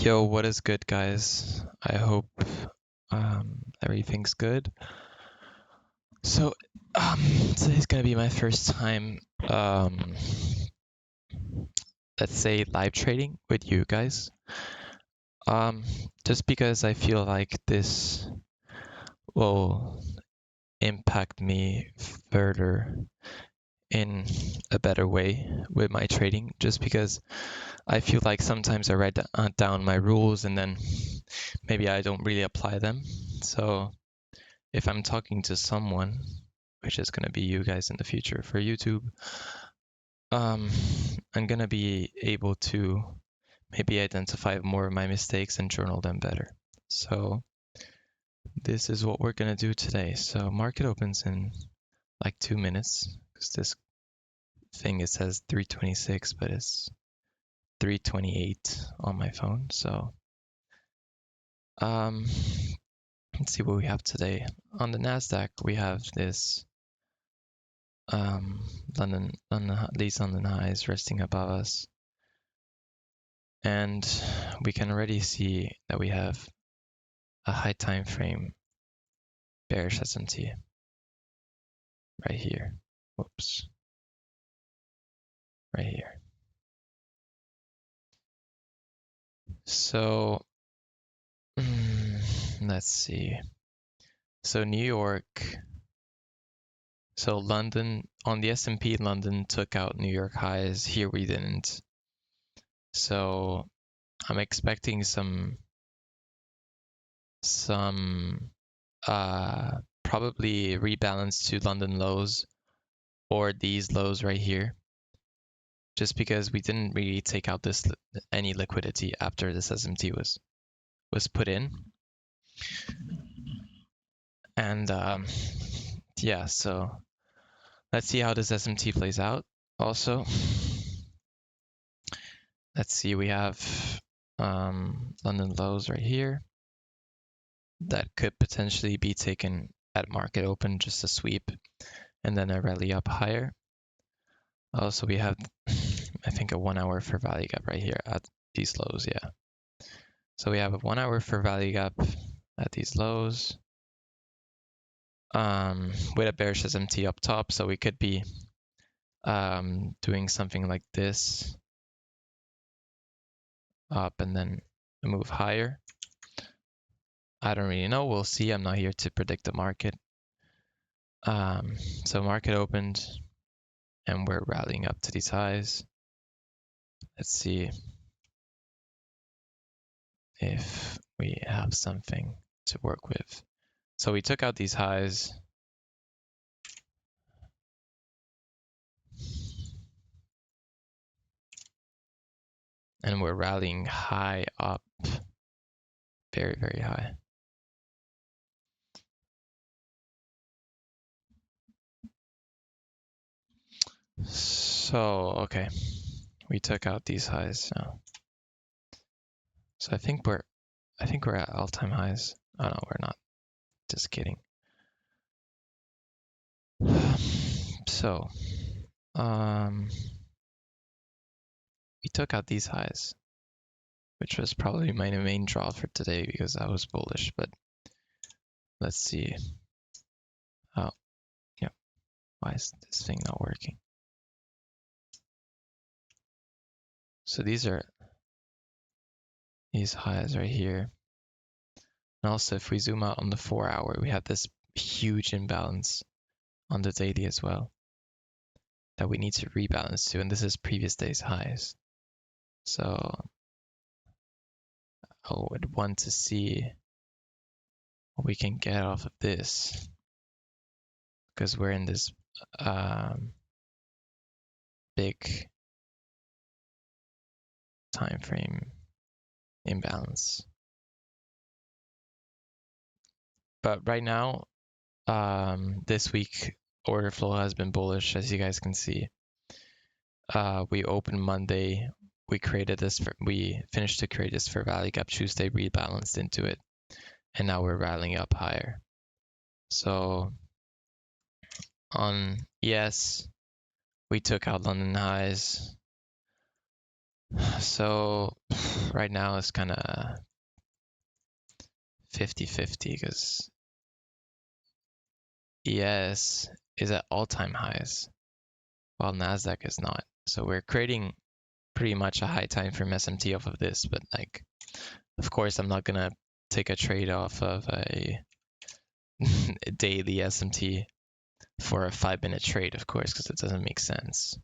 Yo, what is good, guys? I hope everything's good. So, um, today's gonna be my first time, let's say, live trading with you guys. Um, just because I feel like this will impact me further in a better way with my trading. Just because I feel like sometimes I write down my rules and then maybe I don't really apply them. So if I'm talking to someone, which is gonna be you guys in the future for YouTube, um, I'm gonna be able to maybe identify more of my mistakes and journal them better. So this is what we're gonna do today. So market opens in like 2 minutes because this thing it says 3:26, but it's 3:28 on my phone. So um, let's see what we have today. On the Nasdaq, we have this these London highs resting above us. And we can already see that we have a high time frame bearish SMT right here. Whoops. Right here. So let's see. So New York, so London on the S&P, London took out New York highs. Here we didn't. So I'm expecting some probably rebalance to London lows or these lows right here, just because we didn't really take out any liquidity after this SMT was put in. And yeah, so let's see how this SMT plays out. Also, let's see, we have London lows right here that could potentially be taken at market open, just a sweep, and then a rally up higher. Also, we have, I think, a 1 hour fair value gap right here at these lows, yeah. So we have a 1 hour fair value gap at these lows with a bearish SMT up top. So we could be doing something like this up and then move higher. I don't really know. We'll see. I'm not here to predict the market. So market opened and we're rallying up to these highs. Let's see if we have something to work with. So we took out these highs. And we're rallying high up, very, very high. So, okay, we took out these highs now. So I think we're at all-time highs. Oh no, we're not. Just kidding. So, we took out these highs, which was probably my main draw for today because I was bullish, but let's see. Oh, yeah. Why is this thing not working? So these are these highs right here. And also if we zoom out on the 4 hour, we have this huge imbalance on the daily as well that we need to rebalance to, and this is previous day's highs. So I would want to see what we can get off of this because we're in this big time frame imbalance. But right now, this week order flow has been bullish, as you guys can see. We opened Monday. We finished to create this fair value gap Tuesday, rebalanced into it, and now we're rallying up higher. So on ES, we took out London highs. So right now it's kind of 50-50 because ES is at all-time highs while Nasdaq is not. So we're creating pretty much a high time frame SMT off of this, but like, of course, I'm not gonna take a trade off of a daily SMT for a 5-minute trade, of course, because it doesn't make sense.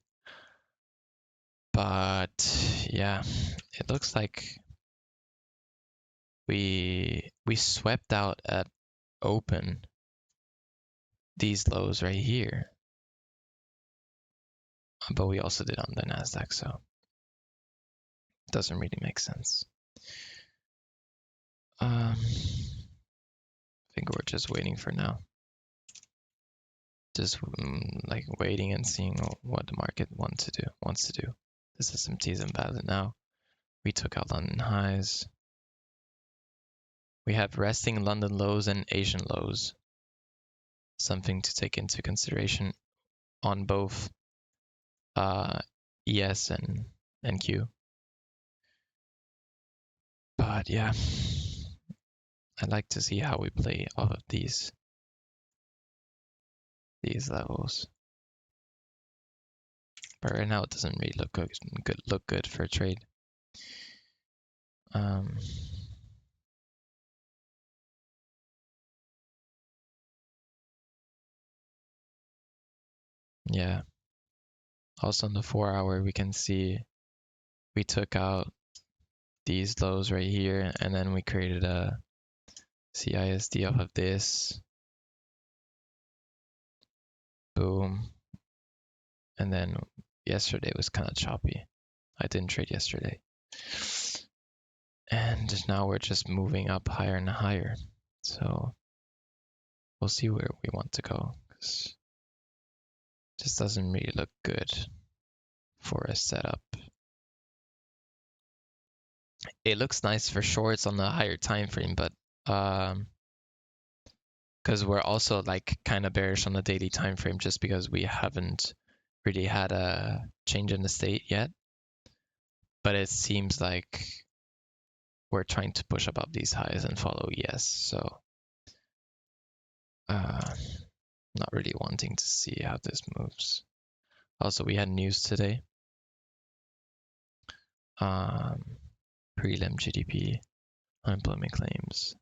But yeah, it looks like we swept out at open these lows right here, but we also did on the Nasdaq, so it doesn't really make sense. I think we're just waiting for now. Just like waiting and seeing what the market wants to do. This SMT is invalid now. We took out London highs. We have resting London lows and Asian lows. Something to take into consideration on both ES and NQ. But yeah, I'd like to see how we play off of these levels. But right now it doesn't really look good for a trade. Yeah. Also on the 4-hour, we can see we took out these lows right here, and then we created a CISD off of this. Boom. And then yesterday was kind of choppy. I didn't trade yesterday. And now we're just moving up higher and higher. So we'll see where we want to go. Cause it just doesn't really look good for a setup. It looks nice for shorts on the higher time frame, but because we're also like kind of bearish on the daily time frame just because we haven't really had a change in the state yet. But it seems like we're trying to push above these highs and follow ES. So not really wanting to see how this moves. Also, we had news today. Prelim GDP, unemployment claims.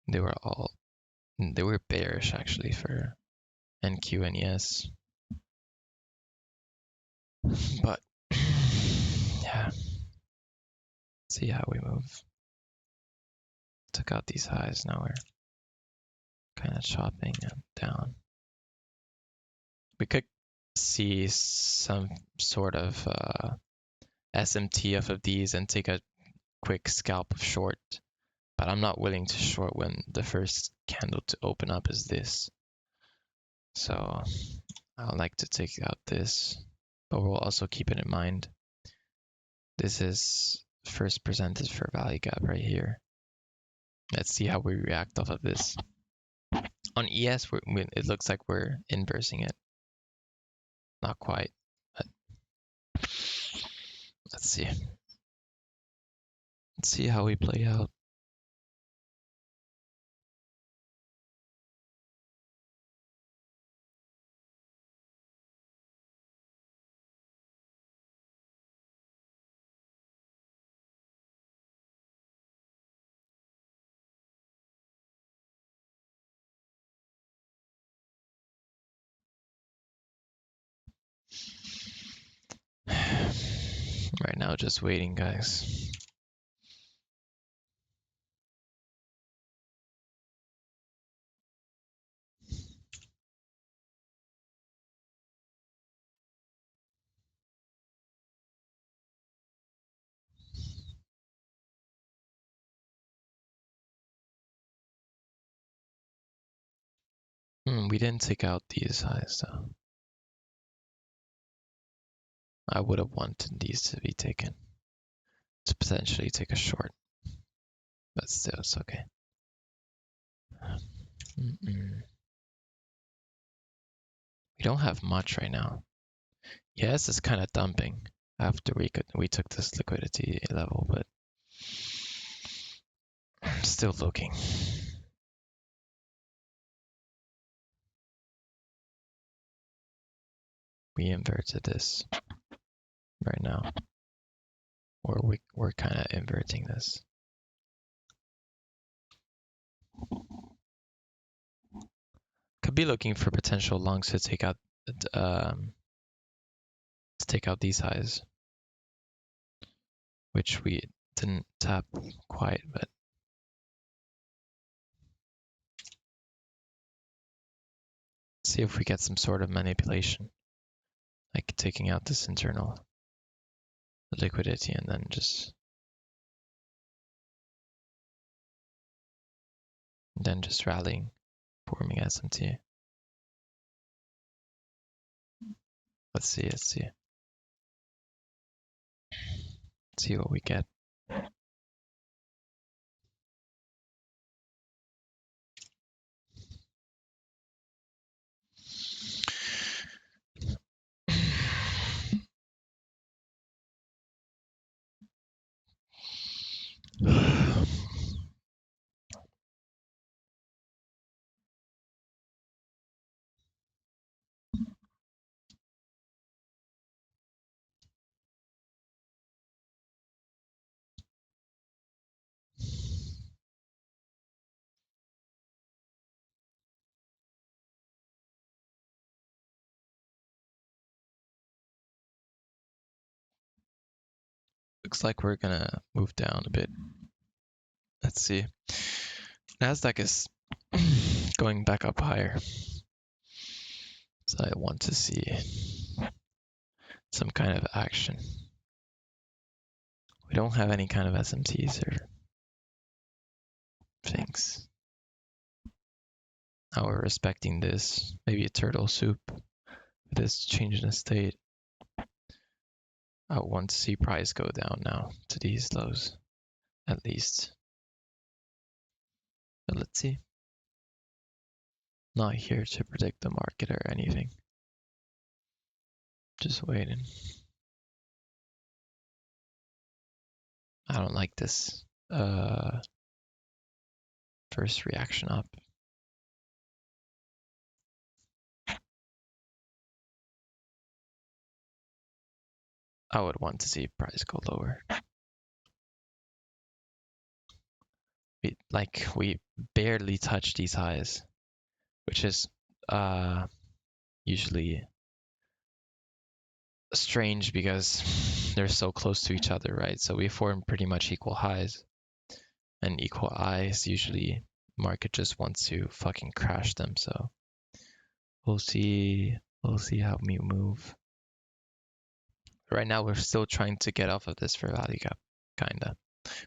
They were bearish actually for NQ and ES. But yeah, see how we move. Took out these highs, now we're kind of chopping them down. We could see some sort of SMT off of these and take a quick scalp of short, but I'm not willing to short when the first candle to open up is this. So I'd like to take out this, but we'll also keep it in mind. This is first presented for value gap right here. Let's see how we react off of this. On ES, it looks like we're inversing it. Not quite, but let's see. Let's see how we play out. Right now, just waiting, guys. We didn't take out these highs though. I would have wanted these to be taken to potentially take a short, but still, it's okay. We don't have much right now. Yes, it's kind of dumping. after we took this liquidity level, but I'm still looking. We inverted this right now, or we're kind of inverting this. Could be looking for potential longs to take out these highs, which we didn't tap quite, but see if we get some sort of manipulation, like taking out this internal liquidity and then just rallying, forming SMT. Let's see. See what we get. Looks like we're gonna move down a bit. Let's see. Nasdaq is going back up higher. So I want to see some kind of action. We don't have any kind of SMTs or things. Now we're respecting this. Maybe a turtle soup. This change in the state. I want to see price go down now to these lows, at least. But let's see. Not here to predict the market or anything. Just waiting. I don't like this first reaction up. I would want to see price go lower. We barely touch these highs, which is usually strange because they're so close to each other, right? So we form pretty much equal highs and equal highs. Usually market just wants to fucking crash them. So we'll see how we move. Right now we're still trying to get off of this fair value gap, kinda.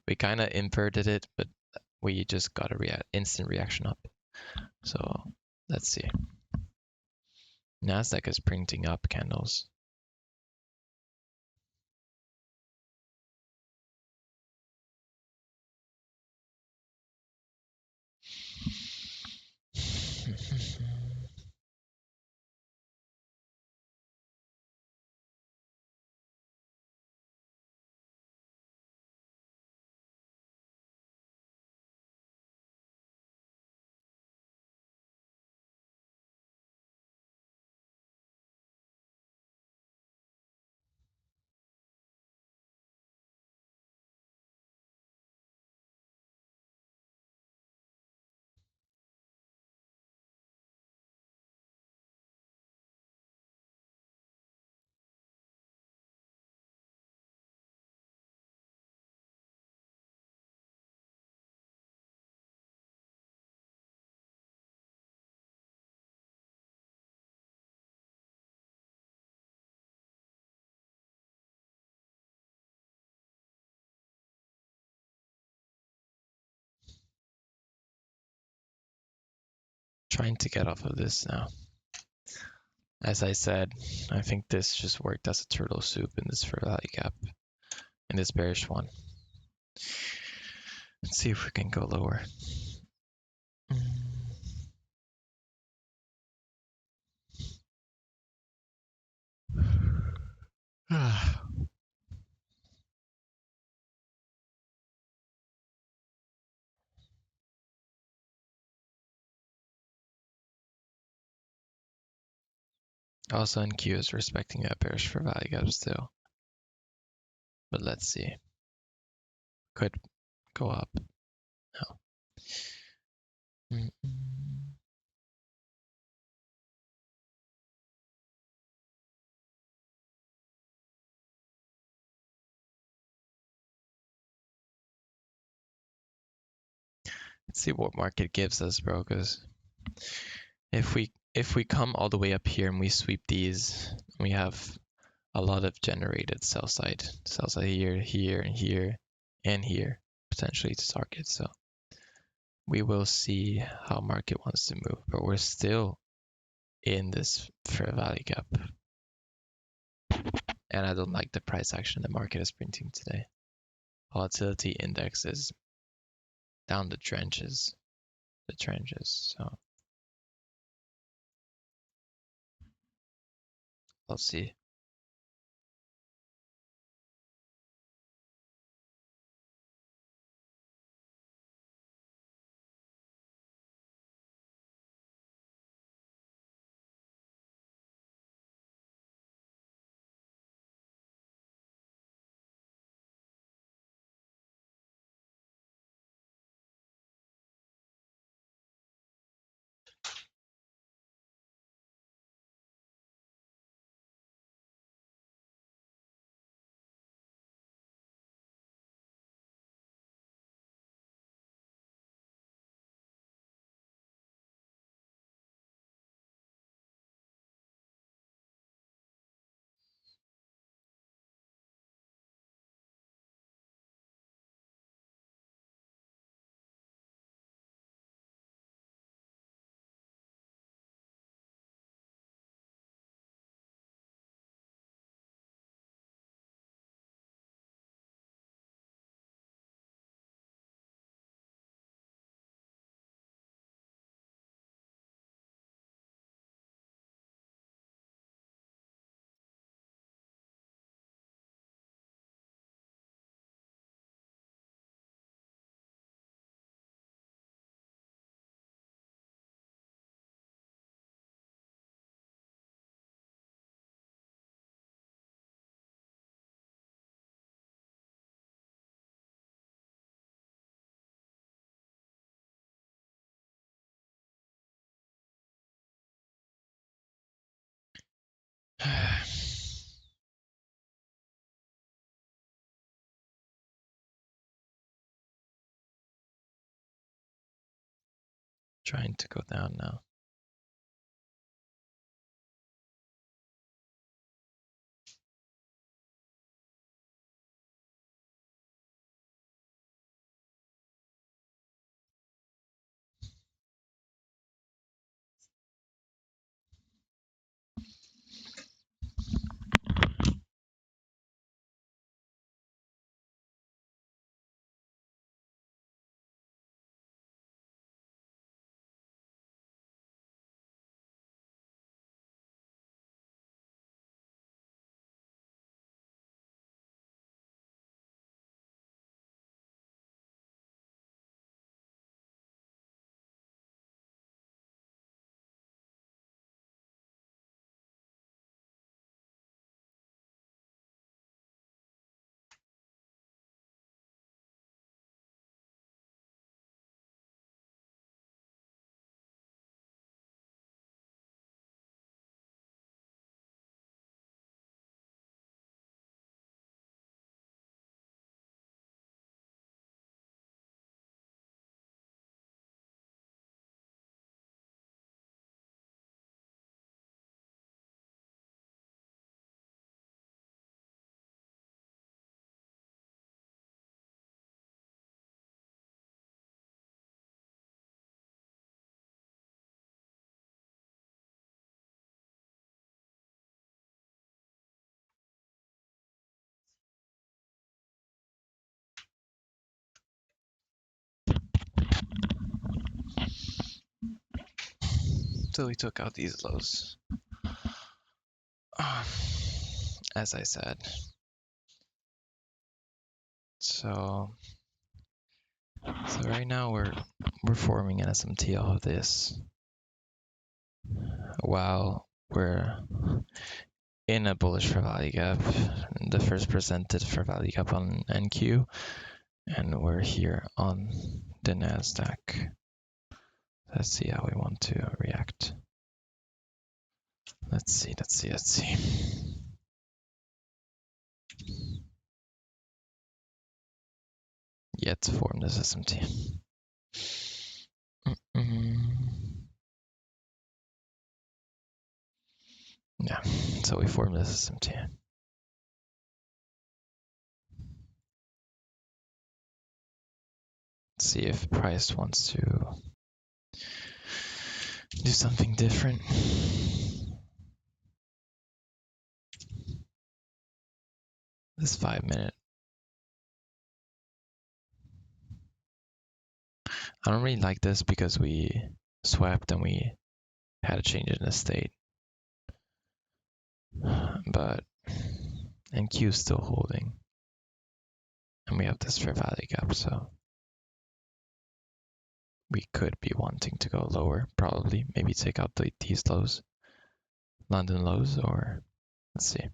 We kinda inverted it, but we just got a instant reaction up. So let's see. Nasdaq is printing up candles. Trying to get off of this now. As I said, I think this just worked as a turtle soup in this fair value gap, in this bearish one. Let's see if we can go lower. Also, NQ is respecting that bearish for value gap still. But let's see. Could go up. No. Let's see what market gives us, bro. Because if we come all the way up here and we sweep these, we have a lot of generated sell side here, here, and here, and here potentially to target. So we will see how market wants to move, but we're still in this fair value gap. And I don't like the price action the market is printing today. Volatility index is down the trenches. So let's see. Trying to go down now. So we took out these lows. As I said. So right now we're forming an SMT off of this. While we're in a bullish fair value gap, the first presented fair value gap on NQ, and we're here on the NASDAQ. Let's see how we want to react. Let's see. Yet to form this SMT. Yeah, so we formed this SMT. Let's see if price wants to do something different. This 5 minute. I don't really like this because we swept and we had a change in the state. But NQ is still holding. And we have this fair value gap, so we could be wanting to go lower, probably. Maybe take out these lows, London lows, or let's see.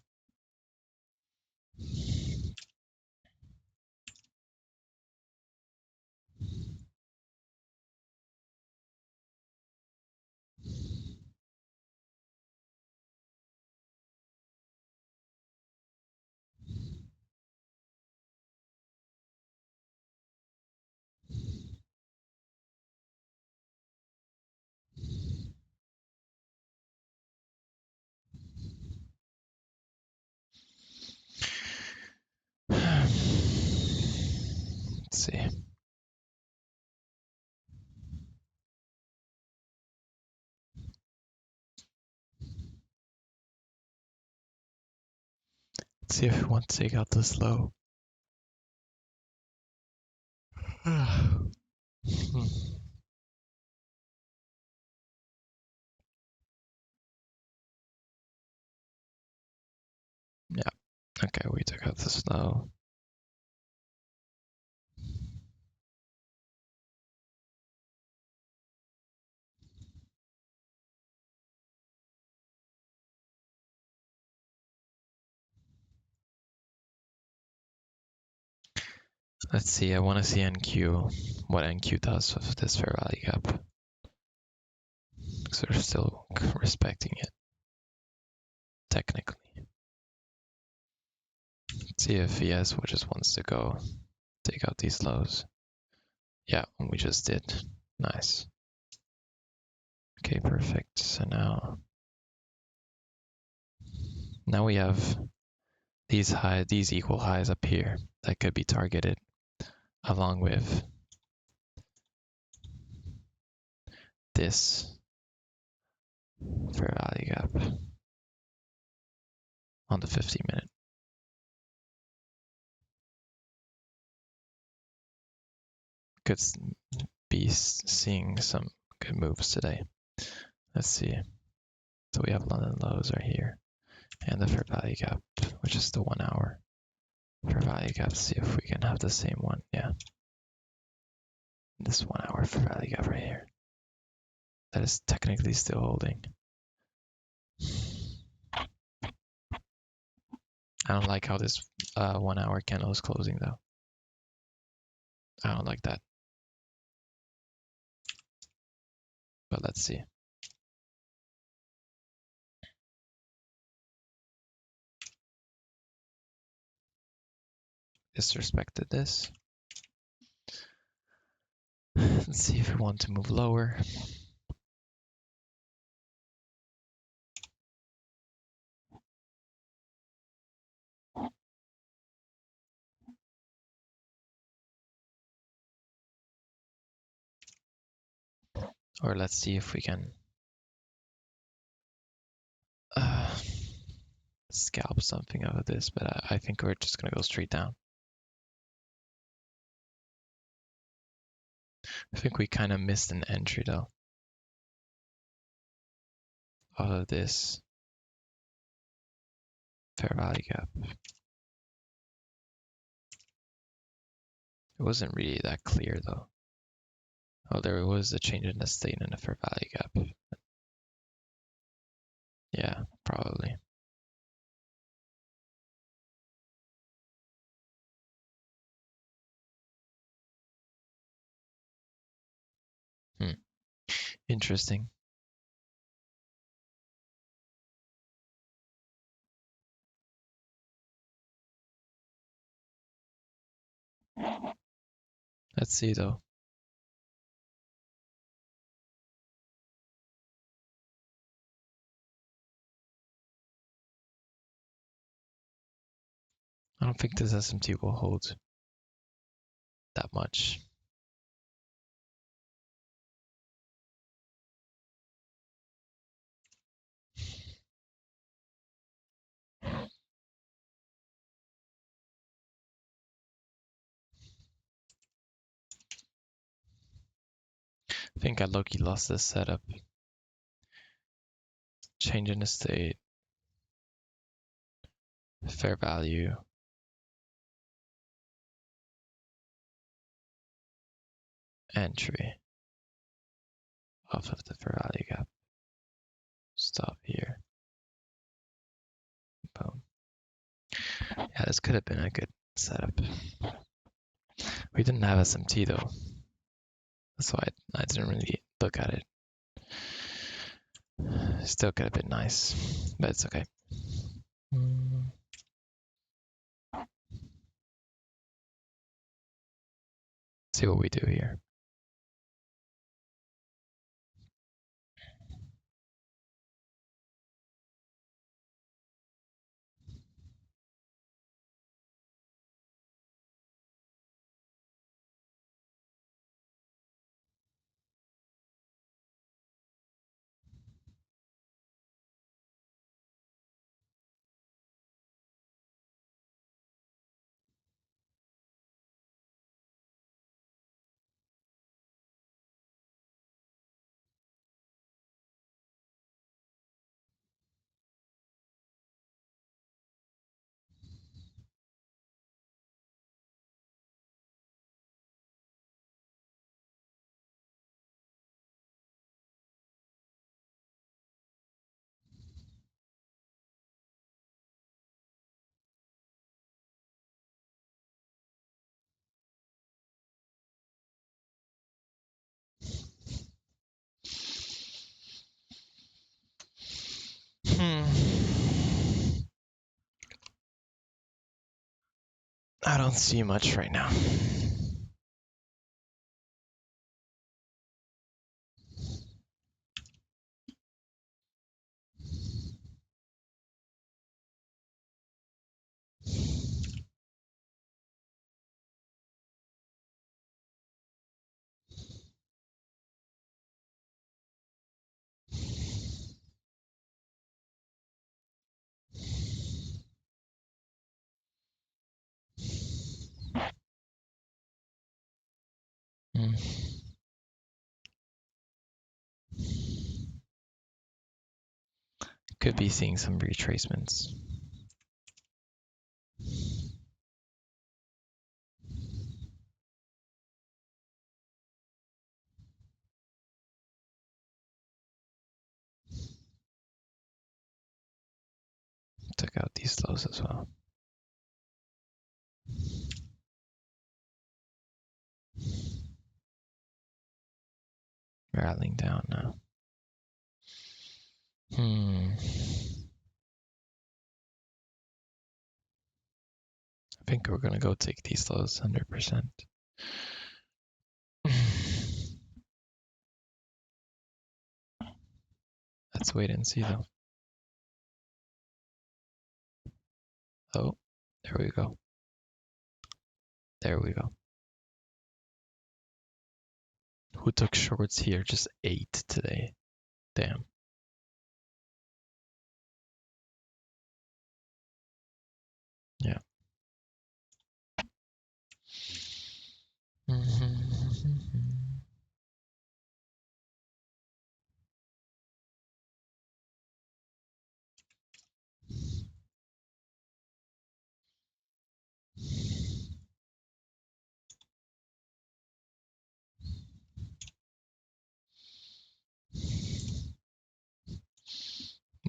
Let's see. Let's see if we want to take out this low. Yeah. Okay, we took out this low. Let's see, I want to see NQ, what NQ does with this fair value gap. Because they're still respecting it, technically. Let's see if ES just wants to go take out these lows. Yeah, we just did. Nice. Okay, perfect. So now we have these equal highs up here that could be targeted along with this fair value gap on the 50-minute. Could be seeing some good moves today. Let's see. So we have London lows right here and the fair value gap, which is the 1 hour fair value gap. See if we can have the same one. Yeah. This 1 hour fair value gap right here. That is technically still holding. I don't like how this 1 hour candle is closing though. I don't like that. But let's see. Disrespected this. Let's see if we want to move lower. Or let's see if we can scalp something out of this, but I think we're just gonna go straight down. I think we kind of missed an entry though. Out of this fair value gap. It wasn't really that clear though. Oh, there was a change in the state and a fair value gap. Yeah, probably. Interesting. Let's see though. I don't think this SMT will hold that much. I think I low-key lost this setup. Change in the state. Fair value. Entry. Off of the fair value gap. Stop here. Boom. Yeah, this could have been a good setup. We didn't have SMT though. That's why I didn't really look at it. Still could have been nice, but it's okay. See what we do here. I don't see much right now. Could be seeing some retracements. Took out these lows as well. Rattling down now. I think we're gonna go take these lows 100%. Let's wait and see though. Oh, there we go. There we go. Who took shorts here? Just 8 today. Damn. Yeah.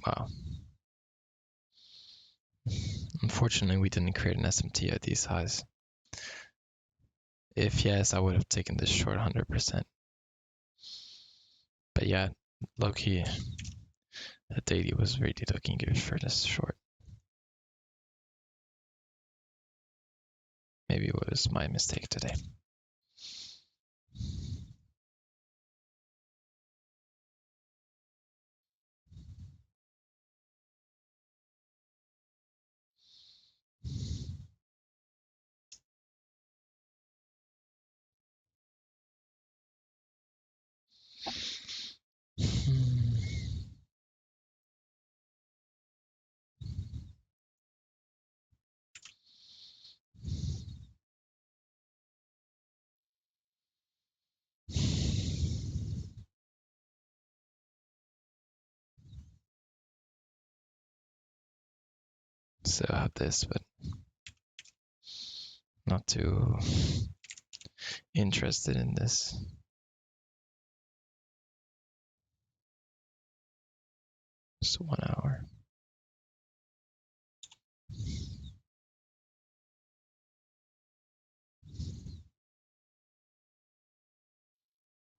Wow. Unfortunately, we didn't create an SMT at these highs. If yes, I would have taken this short 100%. But yeah, low-key, the daily was really looking good for this short. Maybe it was my mistake today. So I have this, but not too interested in this. Just 1 hour.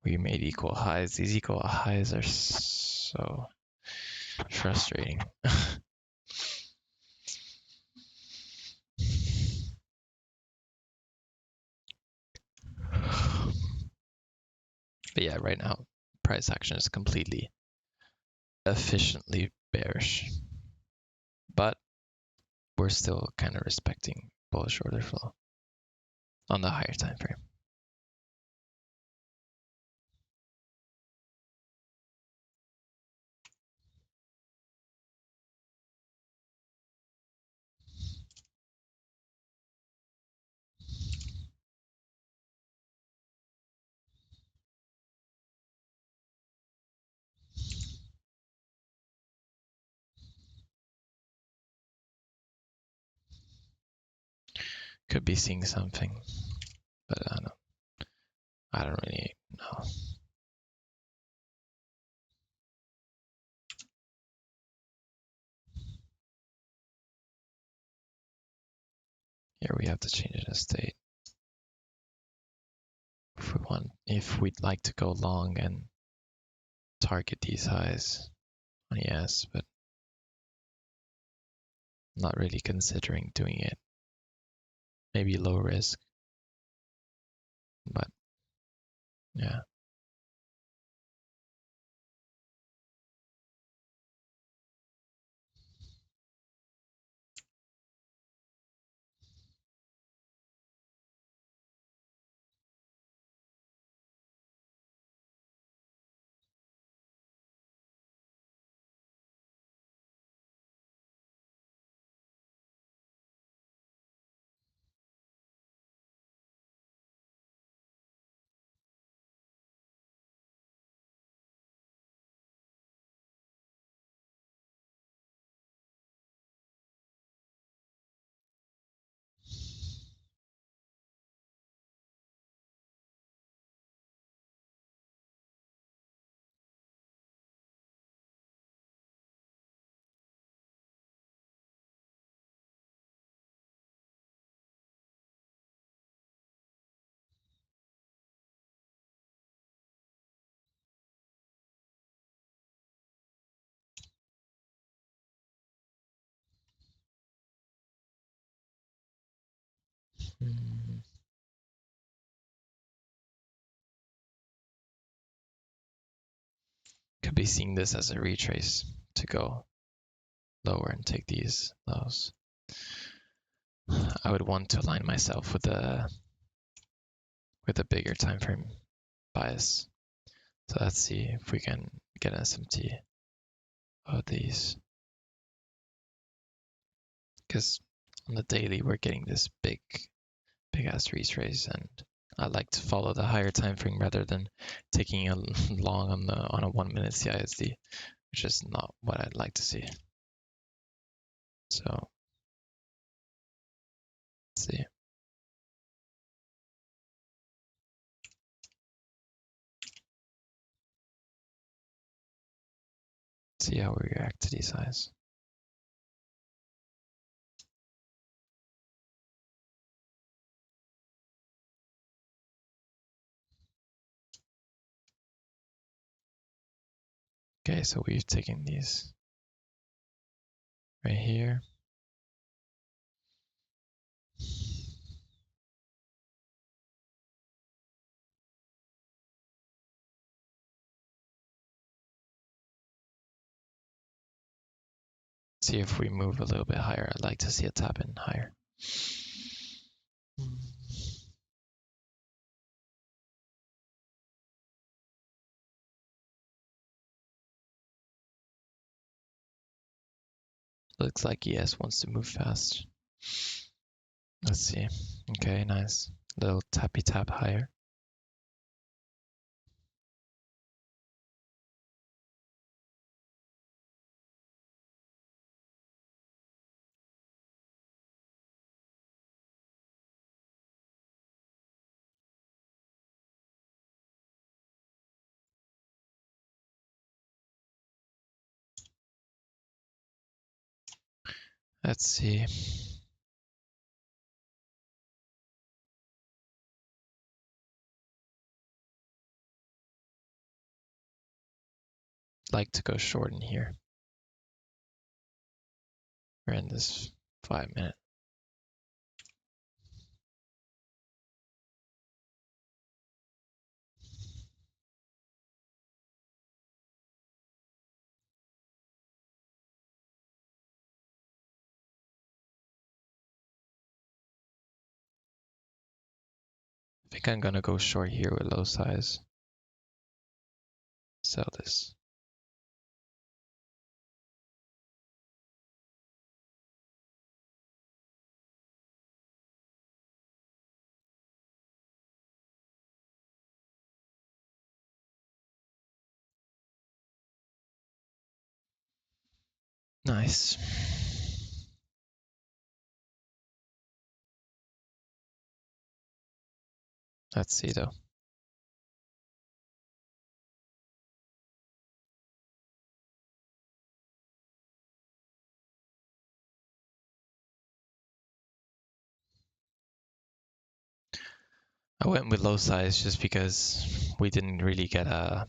We made equal highs. These equal highs are so frustrating. But yeah, right now, price action is completely efficiently bearish. But we're still kind of respecting bullish order flow on the higher time frame. Could be seeing something, but I don't really know. Here we have to change it as state. If we'd like to go long and target these highs, yes, but not really considering doing it. Maybe low risk, but yeah. Hmm. Could be seeing this as a retrace to go lower and take these lows. I would want to align myself with a bigger time frame bias. So let's see if we can get an SMT of these. Because on the daily we're getting this big ass retrace, and I like to follow the higher time frame rather than taking a long on a 1 minute CISD, which is not what I'd like to see. So let's see. See how we react to these highs. Okay, so we've taken these right here. See if we move a little bit higher. I'd like to see a tap in higher. Looks like ES wants to move fast. Let's see. Okay, nice. Little tappy tap higher. Let's see. Like to go short in here. We're in this 5-minute. I think I'm gonna go short here with low size. Sell this. Nice. Let's see though. I went with low size just because we didn't really get a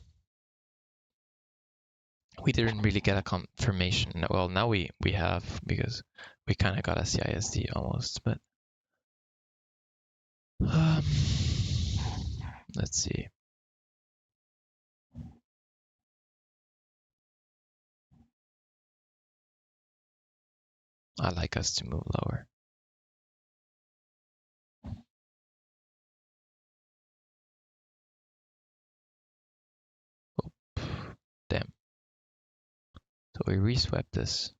confirmation. Well, now we have, because we kind of got a CISD almost, but um, let's see. I like us to move lower. Oh, damn. So we reswept this.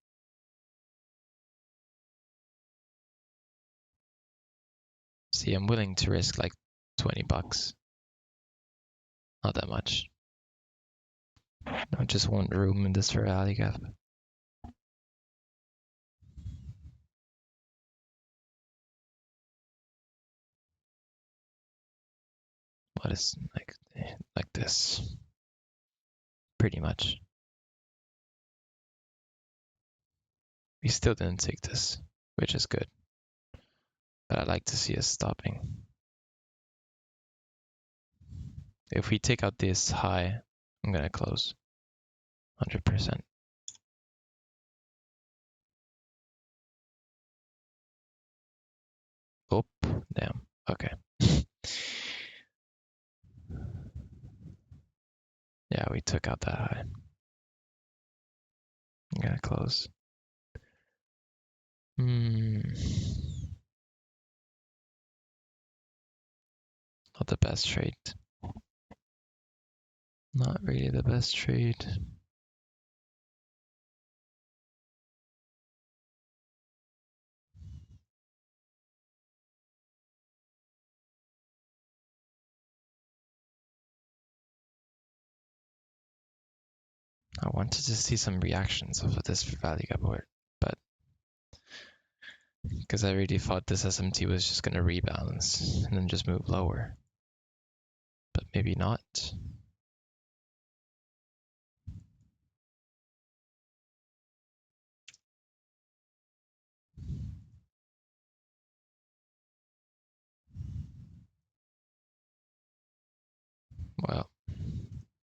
See, I'm willing to risk like 20 bucks. Not that much. I just want room in this rally gap. What is like this? Pretty much. We still didn't take this, which is good. But I'd like to see us stopping. If we take out this high, I'm gonna close 100%. Oh, damn. Okay. Yeah, we took out that high. I'm gonna close. Not the best trade. Not really the best trade. I wanted to see some reactions of this value gap board, but because I really thought this SMT was just gonna rebalance and then just move lower. But maybe not. Well.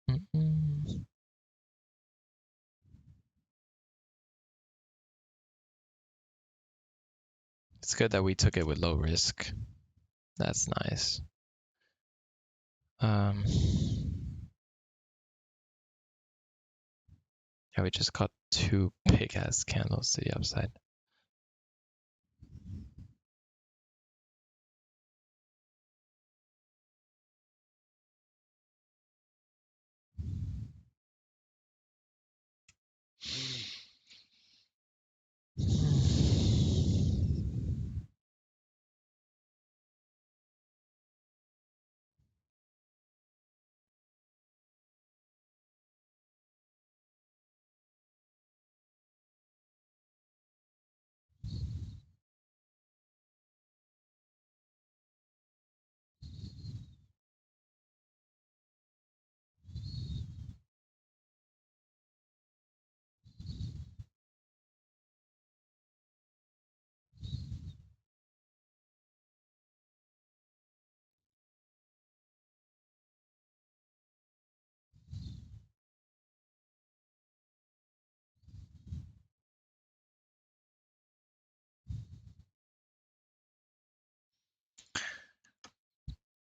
Mm-mm. It's good that we took it with low risk. That's nice. Yeah, we just got two big ass candles to the upside.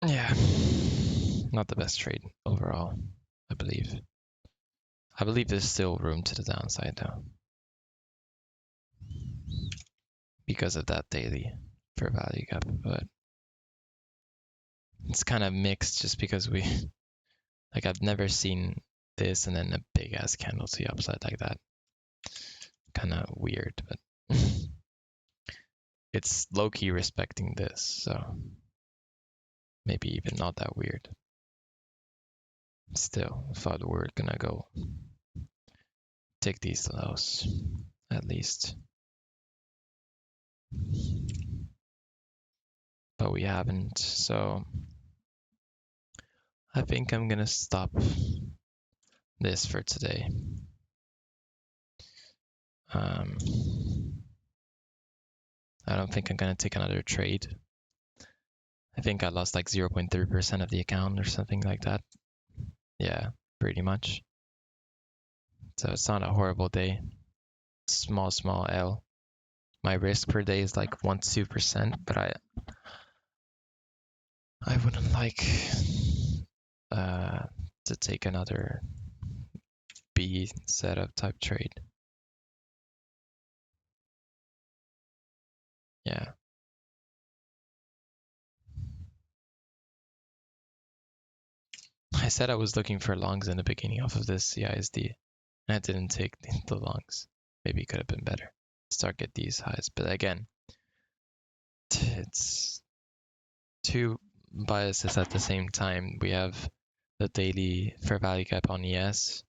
Yeah, not the best trade overall, I believe. I believe there's still room to the downside though, because of that daily fair value gap, but it's kind of mixed just because like I've never seen this and then a big ass candle to the upside like that. Kind of weird, but it's low-key respecting this, so maybe even not that weird. Still, I thought we're gonna go take these lows, at least. But we haven't, so I think I'm gonna stop this for today. I don't think I'm gonna take another trade. I think I lost like 0.3% of the account or something like that. Yeah, pretty much. So it's not a horrible day. Small L. My risk per day is like 1 to 2%, but I wouldn't like to take another B setup type trade. Yeah. I said I was looking for longs in the beginning off of this CISD, and I didn't take the longs. Maybe it could have been better. Start get these highs, but again, it's two biases at the same time. We have the daily fair value gap on ES,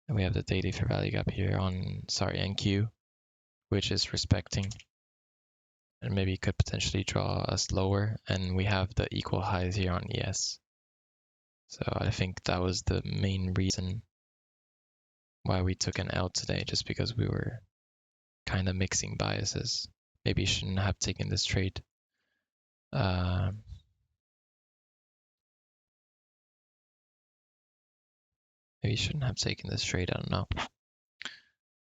and we have the daily fair value gap here on, sorry, NQ, which is respecting, and maybe could potentially draw us lower, and we have the equal highs here on ES. So I think that was the main reason why we took an L today, just because we were kind of mixing biases. Maybe shouldn't have taken this trade. Maybe shouldn't have taken this trade. I don't know.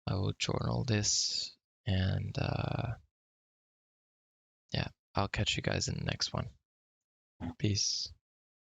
I will journal this, and yeah, I'll catch you guys in the next one. Peace.